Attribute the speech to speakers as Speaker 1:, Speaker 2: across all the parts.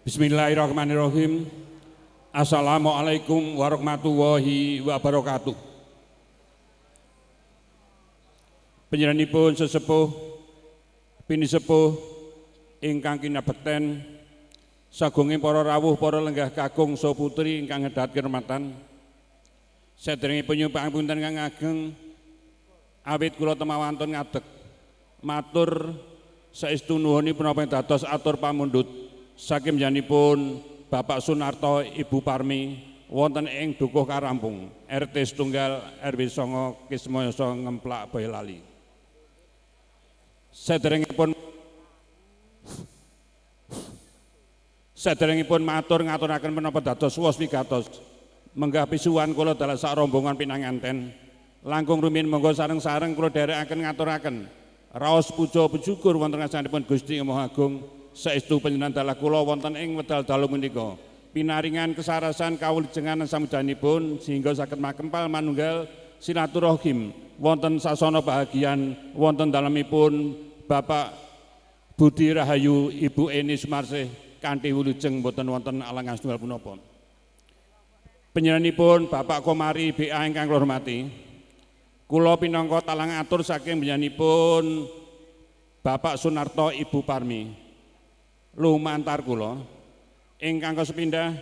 Speaker 1: Bismillahirrahmanirrahim. Assalamualaikum warahmatullahi wabarakatuh. Panjenenganipun sesepuh pinisepuh ingkang kinabekten sagunging para rawuh para lenggah kakung saha putri ingkang ngedhat kirmatan. Saderengipun nyuwun pangapunten kang ageng awit kula temawantun ngadeg matur saestu nuwunipun punapa dados atur pamundhut saking njanipun Bapak Sunarto Ibu Parmi wonten ing Dukuh Karampung RT setunggal RW 9 Kismoyoso Ngemplak Boyolali. Saderengipun matur ngaturaken menapa dados waswigatos menggah pisuwan kula dalah sak rombongan pinanganten langkung rumiyin monggo sareng-sareng kula dherekaken ngaturaken raos puja pujukur wonten ngasanipun Gusti Maha Agung saestu panjenengan dalah kula wonten ing wedal dalu menika pinaringan kesarasan kawulijengan samujanipun sehingga saged makempal manunggal silaturahim wonten sasana bahagian wonten dalemipun Bapak Budi Rahayu Ibu Eni Sumarsih kanthi wilujeng boten wonten alangan setunggal punapa. Panjenenganipun Bapak Komari BA ingkang kula hormati, kula pinangka talang atur saking panjenenganipun Bapak Sunarto Ibu Parmi lumantar kula ingkang kesepindah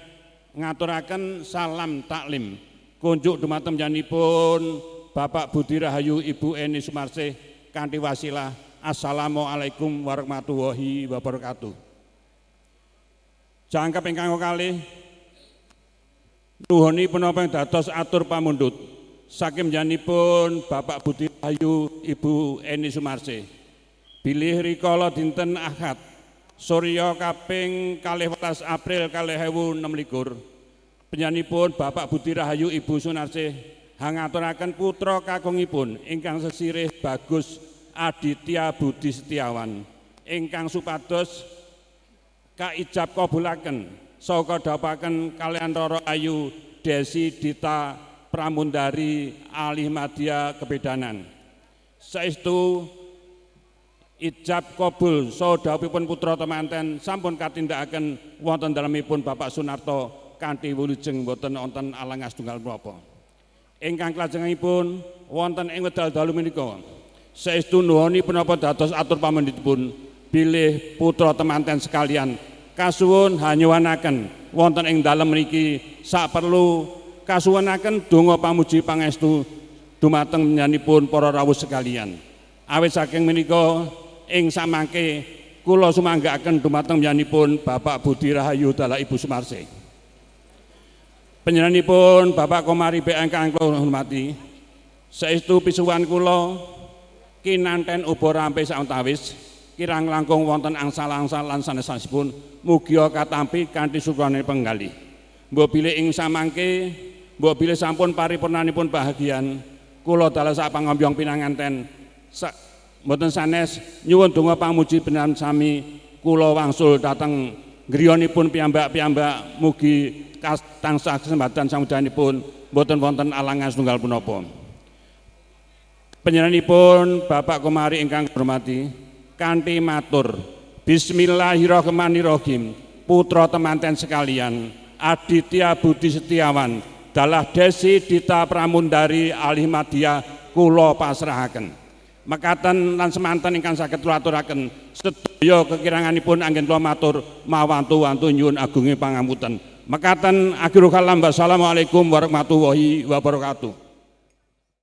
Speaker 1: ngaturaken salam taklim kunjuk dumateng panjenenganipun Bapak Budi Rahayu Ibu Eni Sumarsih kanthi wasilah Assalamualaikum warahmatullahi wabarakatuh. Jangkep ingkang kalih nuhuni punapa dados atur pamundhut saking panjenenganipun Bapak Budi Rahayu Ibu Eni Sumarsih bilih rikala dinten Ahad Surya kaping 12 April 2026 panjenenganipun Bapak Budi Rahayu Ibu Sunarsih hangaturaken putra kakungipun ingkang sesirih Bagus Aditya Budi Setiawan ingkang supados kaijab kabulaken saha kadhapaken kalian Roro Ayu Desi Dita Pramundari Alih Madya Kebedanan saestu ijab kabul saha dawuhipun putra temanten sampun katindakaken wonten dalemipun Bapak Sunarto kanthi wilujeng boten wonten alangan setunggal menapa. Ingkang klajengipun wonten ing wedal dalu menika saestu nuhuni punapa dados atur pamundhutipun bilih putra temanten sekalian kasuwun hanyuwanaken wonten ing dalem mriki saperlu kasuwunaken donga pamuji pangestu dumateng panjenenganipun para rawuh sekalian. Awit saking menika ing samangke kula sumanggaaken dumateng panjenenganipun Bapak Budi Rahayu dalah Ibu Sumarsih. Panjenenganipun Bapak Komari BA ingkang kula hormati, saestu pisuwan kula kinanten uba rampe sauntawis kirang langkung wonten angsal-angsal lan sanesipun mugi katampi kanthi sukrane penggalih. Mbok bilih ing samangke, mbok bilih sampun paripurnanipun bahagian kula dalah sak pangambyong pinanganten mboten sanes nyuwun donga pamuji panjenengan sami kula wangsul dhateng griyanipun piyambak-piyambak mugi tansah kesempatan samudayanipun mboten wonten alangan setunggal punapa. Panjenenganipun Bapak Komari ingkang hormati kanthi matur Bismillahirrahmanirrahim putra temanten sekalian Aditya Budi Setiawan dalah Desi Dita Pramundari Alih Madya kula pasrahaken. Mekaten lan semanten ingkang saged kula aturaken sedaya kekiranganipun anggen kula matur mawantu-wantu nyuwun agunging pangapunten. Mekaten akhirul kalam wassalamualaikum warahmatullahi wabarakatuh.